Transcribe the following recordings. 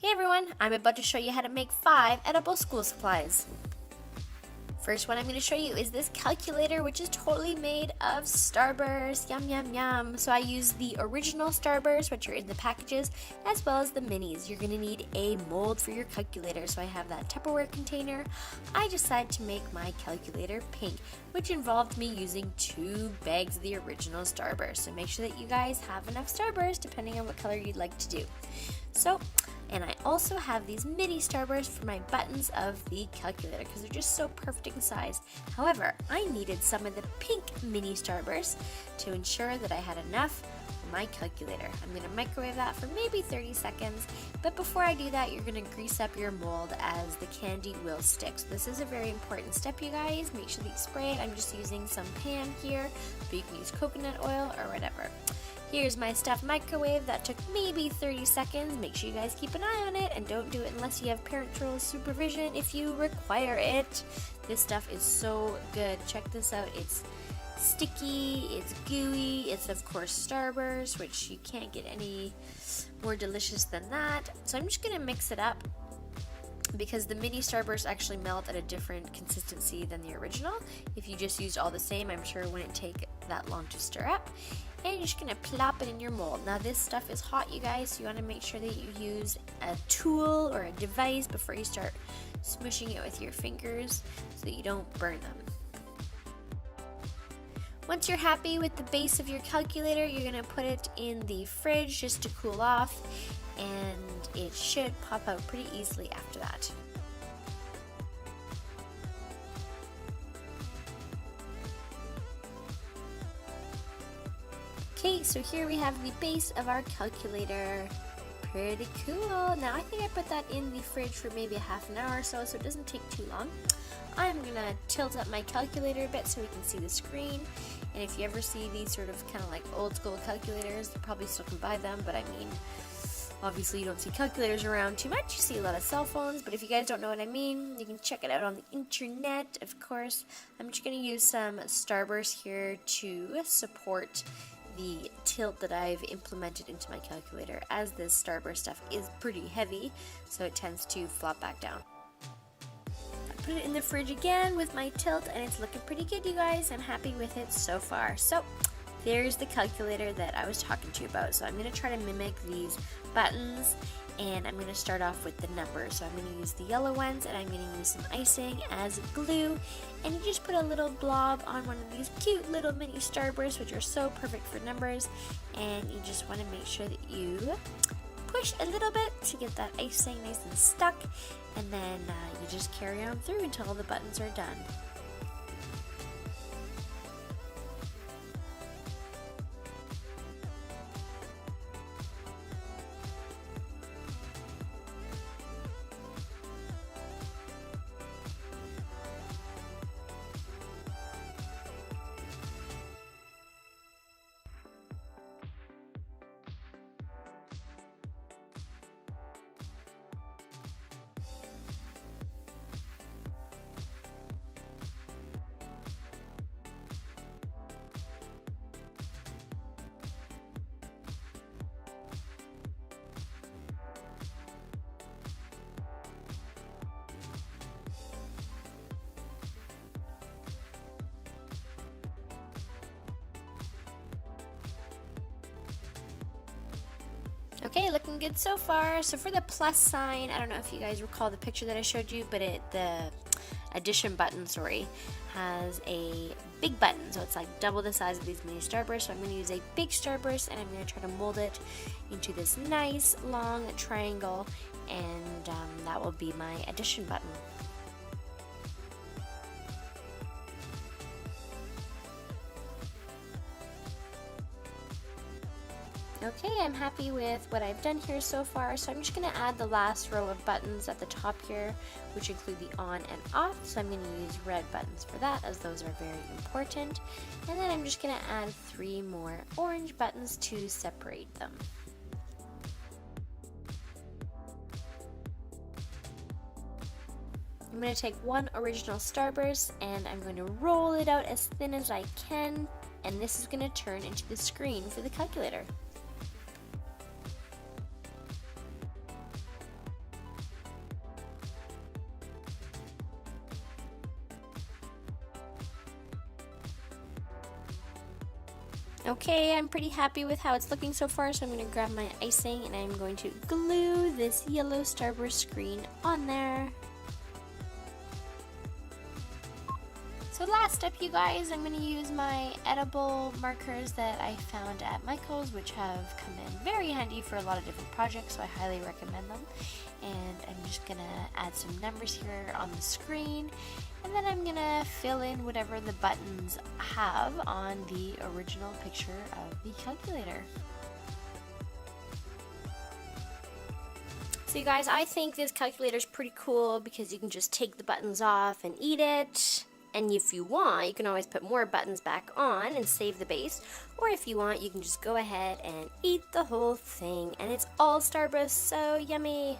Hey everyone, I'm about to show you how to make 5 edible school supplies. First one I'm going to show you is this calculator, which is totally made of Starburst. Yum yum yum. So I use the original Starburst, which are in the packages, as well as the minis. You're going to need a mold for your calculator, so I have that Tupperware container. I decided to make my calculator pink, which involved me using 2 bags of the original Starburst. So make sure that you guys have enough Starburst depending on what color you'd like to do. And I also have these mini Starbursts for my buttons of the calculator because they're just so perfect in size. However, I needed some of the pink mini Starbursts to ensure that I had enough for my calculator. I'm going to microwave that for maybe 30 seconds, but before I do that, you're going to grease up your mold as the candy will stick. So this is a very important step, you guys. Make sure that you spray it. I'm just using some Pam here, but you can use coconut oil or whatever. Here's my stuffed microwave that took maybe 30 seconds. Make sure you guys keep an eye on it and don't do it unless you have parental supervision if you require it. This stuff is so good. Check this out. It's sticky, it's gooey, it's of course Starburst, which you can't get any more delicious than that. So I'm just gonna mix it up because the mini Starburst actually melt at a different consistency than the original. If you just used all the same, I'm sure it wouldn't take that long to stir up. And you're just gonna plop it in your mold. Now this stuff is hot, you guys, so you wanna make sure that you use a tool or a device before you start smushing it with your fingers so that you don't burn them. Once you're happy with the base of your calculator, you're gonna put it in the fridge just to cool off, and it should pop out pretty easily after that. Okay, so here we have the base of our calculator. Pretty cool. Now I think I put that in the fridge for maybe a half an hour or so it doesn't take too long. I'm gonna tilt up my calculator a bit so we can see the screen. And if you ever see these sort of kind of like old school calculators, you probably still can buy them, but I mean, obviously you don't see calculators around too much. You see a lot of cell phones, but if you guys don't know what I mean, you can check it out on the internet, of course. I'm just gonna use some Starburst here to support the tilt that I've implemented into my calculator, as this Starburst stuff is pretty heavy, so it tends to flop back down. I put it in the fridge again with my tilt, and it's looking pretty good, you guys. I'm happy with it so far. So there's the calculator that I was talking to you about. So I'm going to try to mimic these buttons, and I'm going to start off with the numbers. So I'm going to use the yellow ones, and I'm going to use some icing as glue, and you just put a little blob on one of these cute little mini Starbursts, which are so perfect for numbers, and you just want to make sure that you push a little bit to get that icing nice and stuck, and then you just carry on through until all the buttons are done. Okay, looking good so far. So for the plus sign, I don't know if you guys recall the picture that I showed you, but the addition button, has a big button. So it's like double the size of these mini Starbursts. So I'm going to use a big Starburst, and I'm going to try to mold it into this nice long triangle, and that will be my addition button. Okay, I'm happy with what I've done here so far, so I'm just going to add the last row of buttons at the top here, which include the on and off. So I'm going to use red buttons for that, as those are very important. And then I'm just going to add 3 more orange buttons to separate them. I'm going to take one original Starburst, and I'm going to roll it out as thin as I can, and this is going to turn into the screen for the calculator. Okay, I'm pretty happy with how it's looking so far, so I'm going to grab my icing and I'm going to glue this yellow Starburst screen on there. So last up, you guys, I'm going to use my edible markers that I found at Michael's, which have come in very handy for a lot of different projects, so I highly recommend them. And I'm just going to add some numbers here on the screen, and then I'm going to fill in whatever the buttons have on the original picture of the calculator. So you guys, I think this calculator is pretty cool because you can just take the buttons off and eat it. And if you want, you can always put more buttons back on and save the base. Or if you want, you can just go ahead and eat the whole thing. And it's all Starburst, so yummy!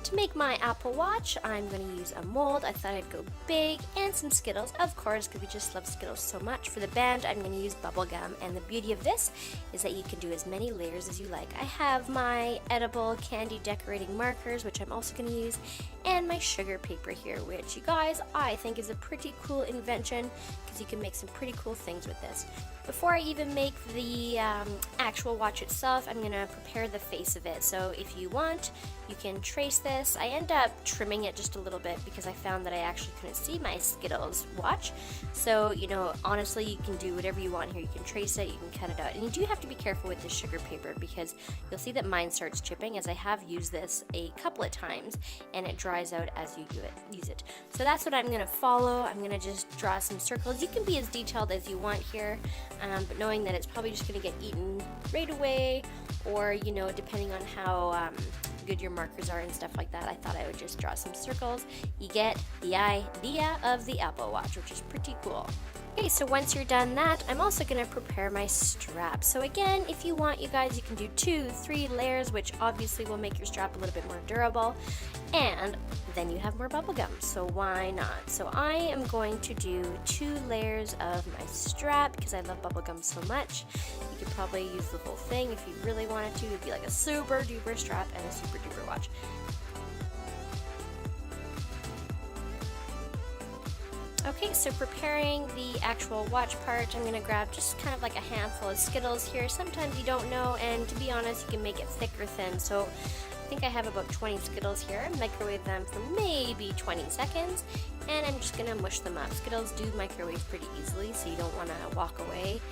To make my Apple Watch, I'm going to use a mold. I thought I'd go big, and some Skittles, of course, because we just love Skittles so much. For the band, I'm going to use bubble gum, and the beauty of this is that you can do as many layers as you like. I have my edible candy decorating markers, which I'm also going to use, and my sugar paper here, which you guys, I think is a pretty cool invention because you can make some pretty cool things with this. Before I even make the actual watch itself, I'm going to prepare the face of it. So if you want, you can trace this. I end up trimming it just a little bit because I found that I actually couldn't see my Skittles watch. So, you know, honestly, you can do whatever you want here. You can trace it, you can cut it out. And you do have to be careful with this sugar paper because you'll see that mine starts chipping, as I have used this a couple of times, and it dries out as you use it. So that's what I'm going to follow. I'm going to just draw some circles. You can be as detailed as you want here, but knowing that it's probably just going to get eaten right away, or, you know, depending on how good your markers are and stuff like that, I thought I would just draw some circles. You get the idea of the Apple Watch, which is pretty cool. Okay, so once you're done that, I'm also going to prepare my strap. So again, if you want, you guys, you can do 2, 3 layers, which obviously will make your strap a little bit more durable, and then you have more bubble gum, so why not? So I am going to do 2 layers of my strap because I love bubble gum so much. You could probably use the whole thing if you really wanted to. It'd be like a super duper strap and a super duper watch. Okay, so preparing the actual watch part, I'm going to grab just kind of like a handful of Skittles here. Sometimes you don't know, and to be honest, you can make it thick or thin. So I think I have about 20 Skittles here. Microwave them for maybe 20 seconds, and I'm just going to mush them up. Skittles do microwave pretty easily, so you don't want to walk away.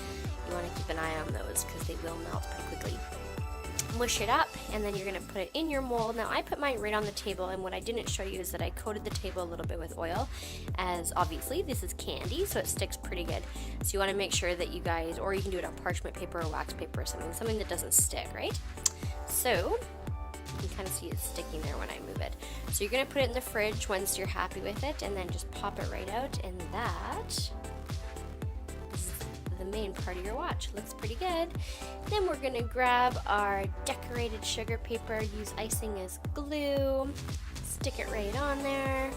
You want to keep an eye on those because they will melt pretty quickly. Mush it up, and then you're going to put it in your mold. Now I put mine right on the table, and what I didn't show you is that I coated the table a little bit with oil, as obviously this is candy, so it sticks pretty good. So you want to make sure that you guys, or you can do it on parchment paper or wax paper or something that doesn't stick, right? So you can kind of see it sticking there when I move it. So you're going to put it in the fridge once you're happy with it, and then just pop it right out, and that is the main part of your watch. Looks pretty good. Then we're going to grab our decorated sugar paper, use icing as glue, stick it right on there.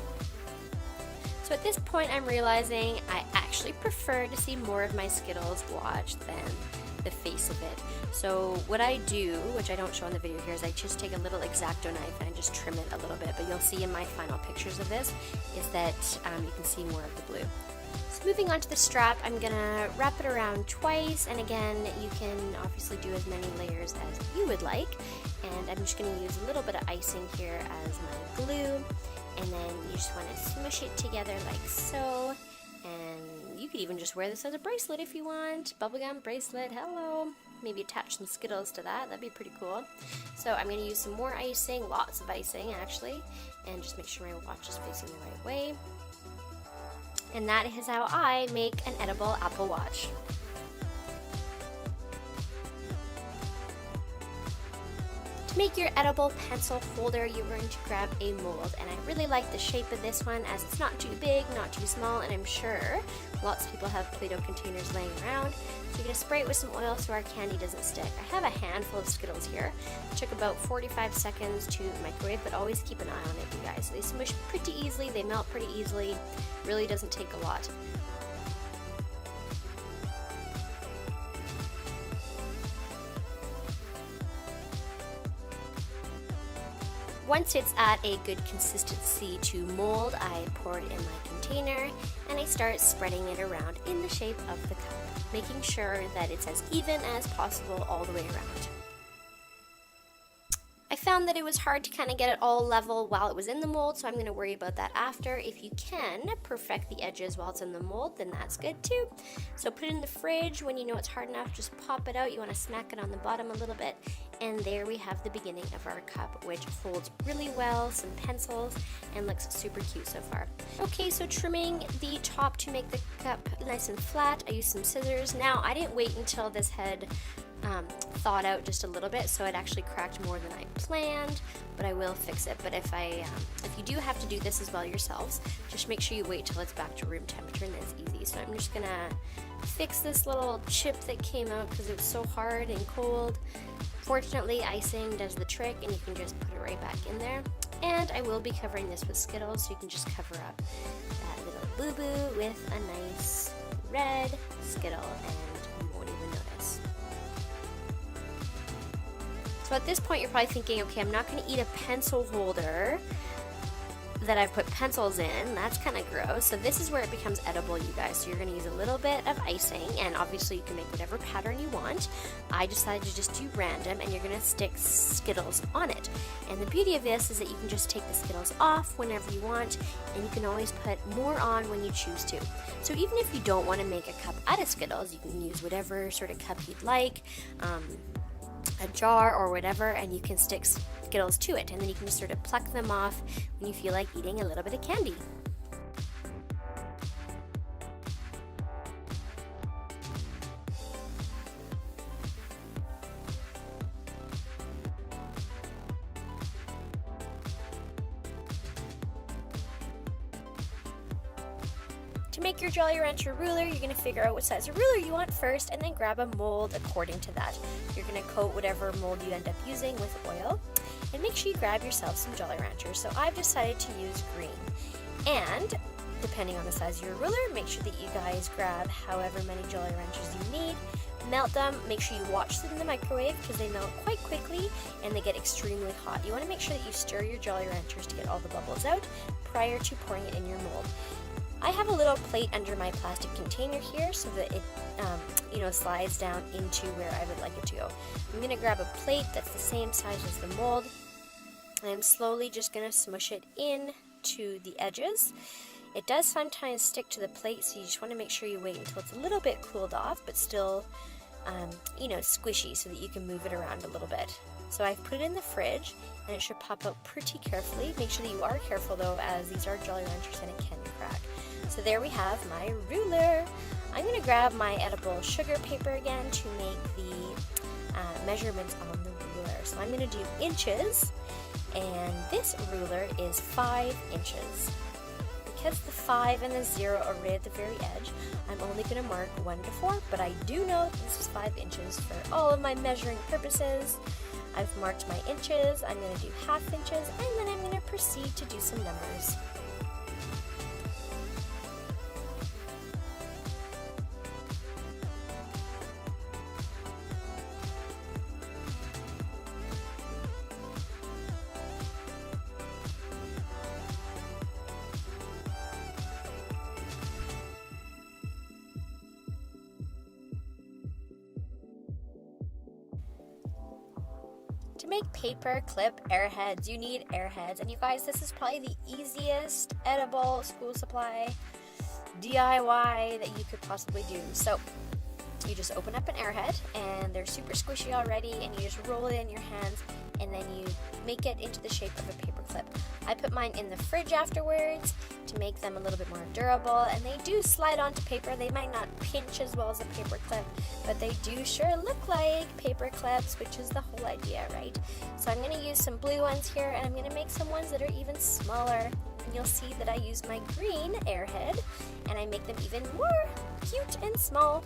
So at this point I'm realizing I actually prefer to see more of my Skittles watch than the face of it. So what I do, which I don't show in the video here, is I just take a little X-Acto knife and I just trim it a little bit, but you'll see in my final pictures of this is that you can see more of the blue. So moving on to the strap, I'm gonna wrap it around twice, and again, you can obviously do as many layers as you would like, and I'm just gonna use a little bit of icing here as my glue, and then you just wanna smush it together like so, and you could even just wear this as a bracelet if you want. Bubblegum bracelet, hello. Maybe attach some Skittles to that, that'd be pretty cool. So I'm gonna use some more icing, lots of icing actually, and just make sure my watch is facing the right way. And that is how I make an edible Apple Watch. To make your edible pencil holder, you're going to grab a mold, and I really like the shape of this one as it's not too big, not too small, and I'm sure lots of people have play-doh containers laying around. So you're going to spray it with some oil so our candy doesn't stick. I have a handful of Skittles here. It took about 45 seconds to microwave, but always keep an eye on it, you guys. They smush pretty easily, they melt pretty easily, really doesn't take a lot. Once it's at a good consistency to mold, I pour it in my container and I start spreading it around in the shape of the cup, making sure that it's as even as possible all the way around. I found that it was hard to kind of get it all level while it was in the mold, so I'm going to worry about that after. If you can perfect the edges while it's in the mold, then that's good too. So put it in the fridge. When you know it's hard enough, just pop it out. You want to smack it on the bottom a little bit. And there we have the beginning of our cup, which holds really well, some pencils, and looks super cute so far. Okay, so trimming the top to make the cup nice and flat, I used some scissors. Now, I didn't wait until this had thawed out just a little bit, so it actually cracked more than I planned, but I will fix it. But if you do have to do this as well yourselves, just make sure you wait till it's back to room temperature, and then it's easy. So I'm just gonna fix this little chip that came out because it was so hard and cold. Fortunately, icing does the trick, and you can just put it right back in there. And I will be covering this with Skittles, so you can just cover up that little boo-boo with a nice red Skittle, and you won't even notice. So at this point, you're probably thinking, okay, I'm not going to eat a pencil holder that I've put pencils in. That's kind of gross. So this is where it becomes edible, you guys. So you're going to use a little bit of icing, and obviously you can make whatever pattern you want. I decided to just do random, and you're going to stick Skittles on it. And the beauty of this is that you can just take the Skittles off whenever you want, and you can always put more on when you choose to. So even if you don't want to make a cup out of Skittles, you can use whatever sort of cup you'd like. A jar or whatever, and you can stick Skittles to it, and then you can just sort of pluck them off when you feel like eating a little bit of candy. To make your Jolly Rancher ruler, you're going to figure out what size of ruler you want first, and then grab a mold according to that. You're going to coat whatever mold you end up using with oil, and make sure you grab yourself some Jolly Ranchers. So I've decided to use green, and depending on the size of your ruler, make sure that you guys grab however many Jolly Ranchers you need. Melt them, make sure you watch them in the microwave because they melt quite quickly and they get extremely hot. You want to make sure that you stir your Jolly Ranchers to get all the bubbles out prior to pouring it in your mold. I have a little plate under my plastic container here so that it slides down into where I would like it to go. I'm going to grab a plate that's the same size as the mold, and I'm slowly just going to smush it in to the edges. It does sometimes stick to the plate, so you just want to make sure you wait until it's a little bit cooled off, but still, squishy so that you can move it around a little bit. So I've put it in the fridge, and it should pop out pretty carefully. Make sure that you are careful though, as these are Jolly Ranchers and it can crack. So there we have my ruler. I'm going to grab my edible sugar paper again to make the measurements on the ruler. So I'm going to do inches, and this ruler is 5 inches. Because the 5 and the 0 are right at the very edge, I'm only going to mark 1 to 4, but I do know this is 5 inches for all of my measuring purposes. I've marked my inches, I'm going to do half inches, and then I'm going to proceed to do some numbers. To make paper clip Airheads, you need Airheads, and you guys, this is probably the easiest edible school supply DIY that you could possibly do. So you just open up an Airhead, and they're super squishy already, and you just roll it in your hands, and then you make it into the shape of a paper clip. I put mine in the fridge afterwards to make them a little bit more durable, and they do slide onto paper. They might not pinch as well as a paper clip, but they do sure look like paper clips, which is the whole idea, right? So I'm going to use some blue ones here, and I'm going to make some ones that are even smaller. And you'll see that I use my green Airhead, and I make them even more cute and small.